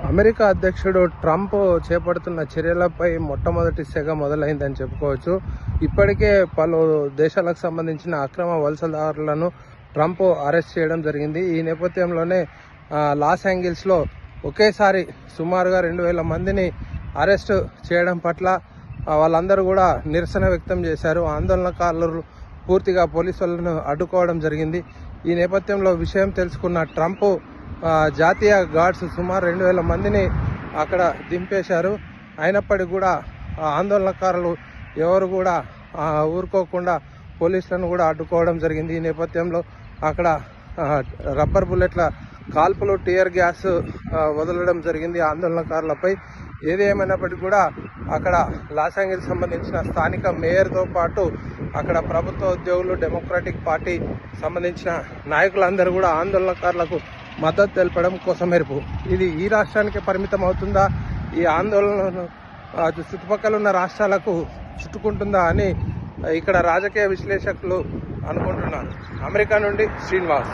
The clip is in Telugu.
అమెరికా అధ్యక్షుడు ట్రంప్ చేపడుతున్న చర్యలపై మొట్టమొదటి సెగ మొదలైందని చెప్పుకోవచ్చు. ఇప్పటికే పలు దేశాలకు సంబంధించిన అక్రమ వలసదారులను ట్రంప్ అరెస్ట్ చేయడం జరిగింది. ఈ నేపథ్యంలోనే లాస్ ఏంజల్స్లో ఒకేసారి సుమారుగా 2000 మందిని అరెస్ట్ చేయడం పట్ల వాళ్ళందరూ కూడా నిరసన వ్యక్తం చేశారు. ఆందోళనకారులు పూర్తిగా పోలీసులను అడ్డుకోవడం జరిగింది. ఈ నేపథ్యంలో విషయం తెలుసుకున్న ట్రంప్ జాతీయ గార్డ్స్ సుమారు 2000 మందిని అక్కడ దింపేశారు. అయినప్పటికీ కూడా ఆందోళనకారులు ఎవరు కూడా ఊరుకోకుండా పోలీసులను కూడా అడ్డుకోవడం జరిగింది. ఈ నేపథ్యంలో అక్కడ రబ్బర్ బుల్లెట్ల కాల్పులు, టియర్ గ్యాస్ వదలడం జరిగింది ఆందోళనకారులపై. ఏది ఏమైనప్పటికీ కూడా అక్కడ లాస్ ఏంజల్స్ సంబంధించిన స్థానిక మేయర్తో పాటు అక్కడ ప్రభుత్వ ఉద్యోగులు, డెమోక్రాటిక్ పార్టీ సంబంధించిన నాయకులందరూ కూడా ఆందోళనకారులకు మద్దతు తెలపడం కోసమెరుపు. ఇది ఈ రాష్ట్రానికి పరిమితం అవుతుందా, ఈ ఆందోళనను చుట్టుపక్కల ఉన్న రాష్ట్రాలకు చుట్టుకుంటుందా అని ఇక్కడ రాజకీయ విశ్లేషకులు అనుకుంటున్నారు. అమెరికా నుండి శ్రీనివాస్.